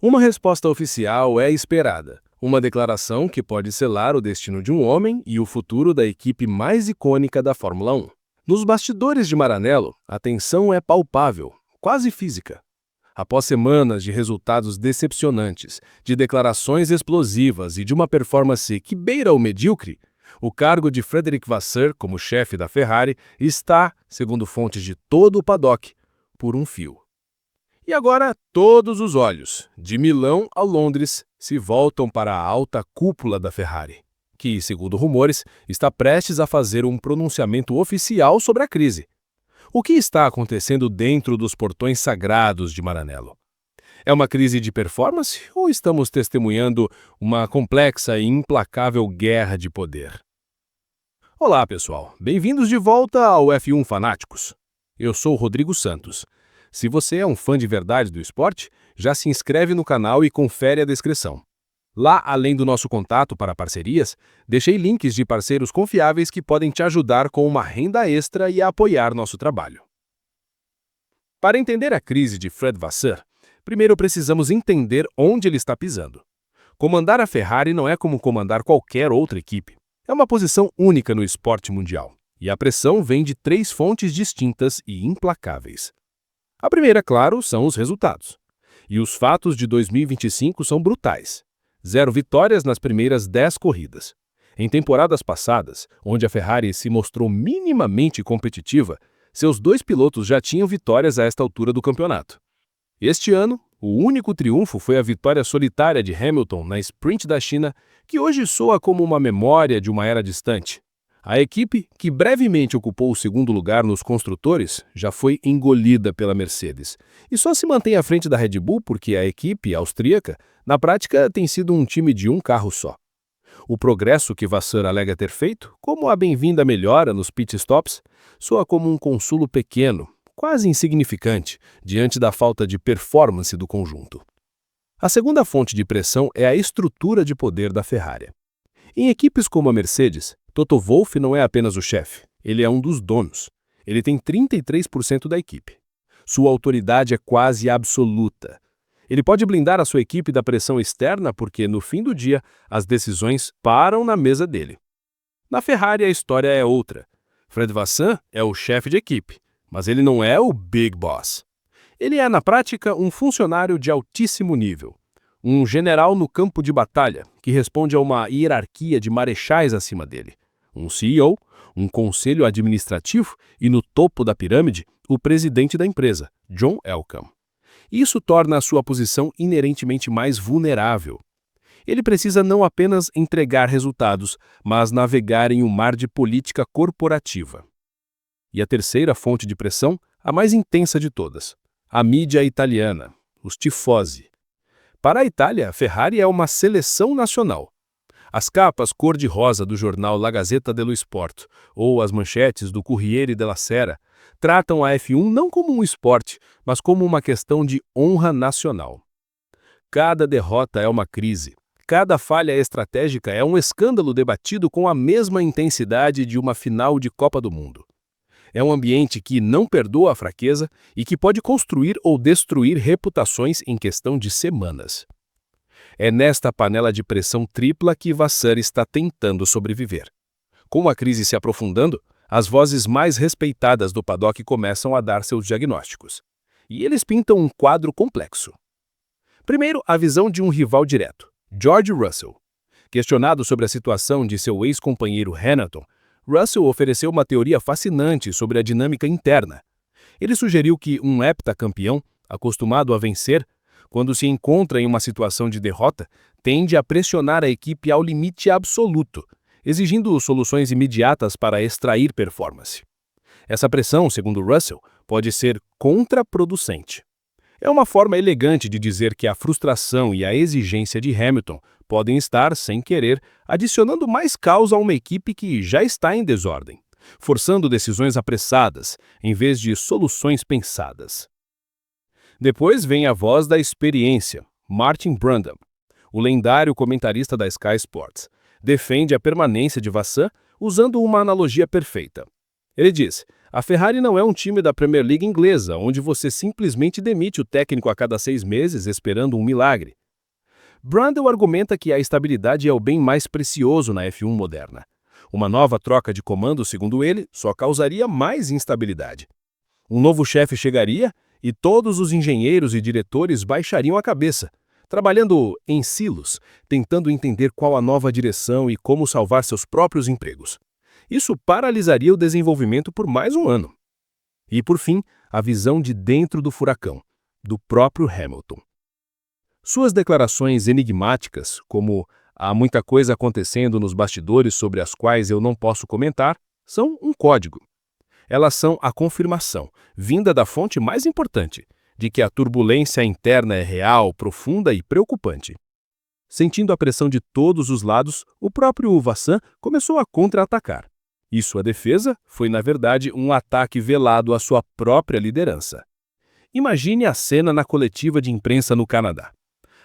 Uma resposta oficial é esperada, uma declaração que pode selar o destino de um homem e o futuro da equipe mais icônica da Fórmula 1. Nos bastidores de Maranello, a tensão é palpável, quase física. Após semanas de resultados decepcionantes, de declarações explosivas e de uma performance que beira o medíocre, o cargo de Frederic Vasseur como chefe da Ferrari está, segundo fontes de todo o paddock, por um fio. E agora todos os olhos, de Milão a Londres, se voltam para a alta cúpula da Ferrari, que, segundo rumores, está prestes a fazer um pronunciamento oficial sobre a crise. O que está acontecendo dentro dos portões sagrados de Maranello? É uma crise de performance ou estamos testemunhando uma complexa e implacável guerra de poder? Olá, pessoal. Bem-vindos de volta ao F1 Fanáticos. Eu sou o Rodrigo Santos. Se você é um fã de verdade do esporte, já se inscreve no canal e confere a descrição. Lá, além do nosso contato para parcerias, deixei links de parceiros confiáveis que podem te ajudar com uma renda extra e a apoiar nosso trabalho. Para entender a crise de Fred Vasseur, primeiro precisamos entender onde ele está pisando. Comandar a Ferrari não é como comandar qualquer outra equipe. É uma posição única no esporte mundial, e a pressão vem de três fontes distintas e implacáveis. A primeira, claro, são os resultados. E os fatos de 2025 são brutais. 0 vitórias nas primeiras 10 corridas. Em temporadas passadas, onde a Ferrari se mostrou minimamente competitiva, seus 2 pilotos já tinham vitórias a esta altura do campeonato. Este ano, o único triunfo foi a vitória solitária de Hamilton na Sprint da China, que hoje soa como uma memória de uma era distante. A equipe, que brevemente ocupou o segundo lugar nos construtores, já foi engolida pela Mercedes. E só se mantém à frente da Red Bull porque a equipe austríaca, na prática, tem sido um time de um carro só. O progresso que Vasseur alega ter feito, como a bem-vinda melhora nos pitstops, soa como um consolo pequeno, quase insignificante, diante da falta de performance do conjunto. A segunda fonte de pressão é a estrutura de poder da Ferrari. Em equipes como a Mercedes, Toto Wolff não é apenas o chefe, ele é um dos donos. Ele tem 33% da equipe. Sua autoridade é quase absoluta. Ele pode blindar a sua equipe da pressão externa porque, no fim do dia, as decisões param na mesa dele. Na Ferrari, a história é outra. Fred Vasseur é o chefe de equipe, mas ele não é o Big Boss. Ele é, na prática, um funcionário de altíssimo nível. Um general no campo de batalha, que responde a uma hierarquia de marechais acima dele. Um CEO, um conselho administrativo e, no topo da pirâmide, o presidente da empresa, John Elkann. Isso torna a sua posição inerentemente mais vulnerável. Ele precisa não apenas entregar resultados, mas navegar em um mar de política corporativa. E a terceira fonte de pressão, a mais intensa de todas, a mídia italiana, os tifosi. Para a Itália, a Ferrari é uma seleção nacional. As capas cor-de-rosa do jornal La Gazzetta dello Sport ou as manchetes do Corriere della Sera tratam a F1 não como um esporte, mas como uma questão de honra nacional. Cada derrota é uma crise. Cada falha estratégica é um escândalo debatido com a mesma intensidade de uma final de Copa do Mundo. É um ambiente que não perdoa a fraqueza e que pode construir ou destruir reputações em questão de semanas. É nesta panela de pressão tripla que Vasseur está tentando sobreviver. Com a crise se aprofundando, as vozes mais respeitadas do paddock começam a dar seus diagnósticos. E eles pintam um quadro complexo. Primeiro, a visão de um rival direto, George Russell. Questionado sobre a situação de seu ex-companheiro Hamilton, Russell ofereceu uma teoria fascinante sobre a dinâmica interna. Ele sugeriu que um heptacampeão, acostumado a vencer, quando se encontra em uma situação de derrota, tende a pressionar a equipe ao limite absoluto, exigindo soluções imediatas para extrair performance. Essa pressão, segundo Russell, pode ser contraproducente. É uma forma elegante de dizer que a frustração e a exigência de Hamilton podem estar, sem querer, adicionando mais caos a uma equipe que já está em desordem, forçando decisões apressadas, em vez de soluções pensadas. Depois vem a voz da experiência, Martin Brundle. O lendário comentarista da Sky Sports defende a permanência de Vasseur usando uma analogia perfeita. Ele diz: A Ferrari não é um time da Premier League inglesa, onde você simplesmente demite o técnico a cada 6 meses esperando um milagre. Brundle argumenta que a estabilidade é o bem mais precioso na F1 moderna. Uma nova troca de comando, segundo ele, só causaria mais instabilidade. Um novo chefe chegaria e todos os engenheiros e diretores baixariam a cabeça, trabalhando em silos, tentando entender qual a nova direção e como salvar seus próprios empregos. Isso paralisaria o desenvolvimento por mais um ano. E, por fim, a visão de dentro do furacão, do próprio Hamilton. Suas declarações enigmáticas, como "há muita coisa acontecendo nos bastidores sobre as quais eu não posso comentar", são um código. Elas são a confirmação, vinda da fonte mais importante, de que a turbulência interna é real, profunda e preocupante. Sentindo a pressão de todos os lados, o próprio Vassan começou a contra-atacar. E sua defesa foi, na verdade, um ataque velado à sua própria liderança. Imagine a cena na coletiva de imprensa no Canadá.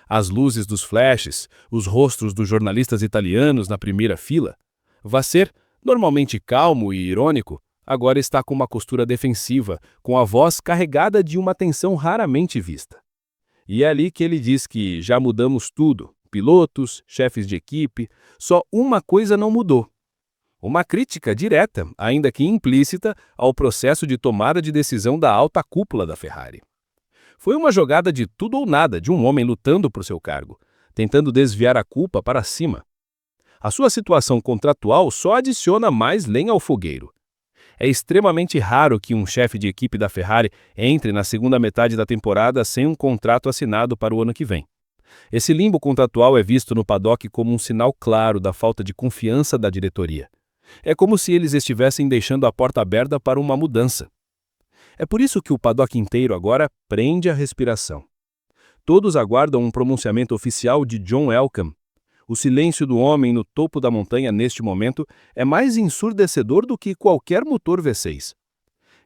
As luzes dos flashes, os rostos dos jornalistas italianos na primeira fila. Vasser, normalmente calmo e irônico, agora está com uma postura defensiva, com a voz carregada de uma tensão raramente vista. E é ali que ele diz que já mudamos tudo, pilotos, chefes de equipe, só uma coisa não mudou. Uma crítica direta, ainda que implícita, ao processo de tomada de decisão da alta cúpula da Ferrari. Foi uma jogada de tudo ou nada de um homem lutando por seu cargo, tentando desviar a culpa para cima. A sua situação contratual só adiciona mais lenha ao fogueiro. É extremamente raro que um chefe de equipe da Ferrari entre na segunda metade da temporada sem um contrato assinado para o ano que vem. Esse limbo contratual é visto no paddock como um sinal claro da falta de confiança da diretoria. É como se eles estivessem deixando a porta aberta para uma mudança. É por isso que o paddock inteiro agora prende a respiração. Todos aguardam um pronunciamento oficial de John Elkann. O silêncio do homem no topo da montanha neste momento é mais ensurdecedor do que qualquer motor V6.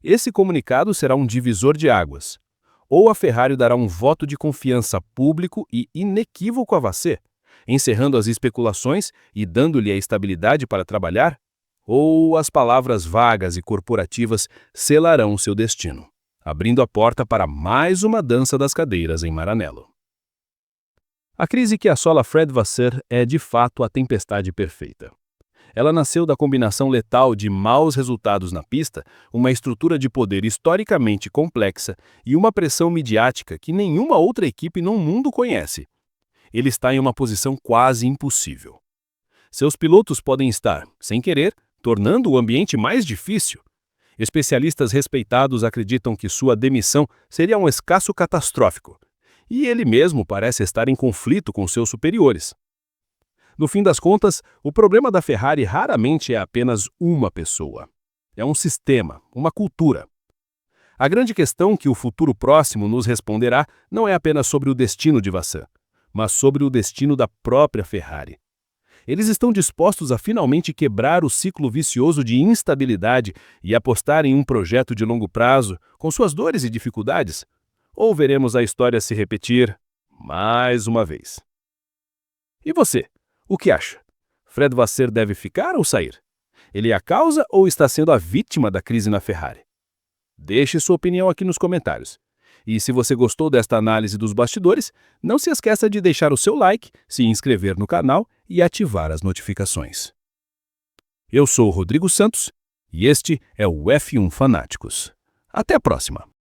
Esse comunicado será um divisor de águas. Ou a Ferrari dará um voto de confiança público e inequívoco a Vasser, encerrando as especulações e dando-lhe a estabilidade para trabalhar, ou as palavras vagas e corporativas selarão seu destino, abrindo a porta para mais uma dança das cadeiras em Maranello. A crise que assola Fred Vasseur é, de fato, a tempestade perfeita. Ela nasceu da combinação letal de maus resultados na pista, uma estrutura de poder historicamente complexa e uma pressão midiática que nenhuma outra equipe no mundo conhece. Ele está em uma posição quase impossível. Seus pilotos podem estar, sem querer, tornando o ambiente mais difícil. Especialistas respeitados acreditam que sua demissão seria um escasso catastrófico, e ele mesmo parece estar em conflito com seus superiores. No fim das contas, o problema da Ferrari raramente é apenas uma pessoa. É um sistema, uma cultura. A grande questão que o futuro próximo nos responderá não é apenas sobre o destino de Vassan, mas sobre o destino da própria Ferrari. Eles estão dispostos a finalmente quebrar o ciclo vicioso de instabilidade e apostar em um projeto de longo prazo, com suas dores e dificuldades? Ou veremos a história se repetir mais uma vez? E você, o que acha? Fred Vasseur deve ficar ou sair? Ele é a causa ou está sendo a vítima da crise na Ferrari? Deixe sua opinião aqui nos comentários. E se você gostou desta análise dos bastidores, não se esqueça de deixar o seu like, se inscrever no canal e ativar as notificações. Eu sou o Rodrigo Santos e este é o F1 Fanáticos. Até a próxima!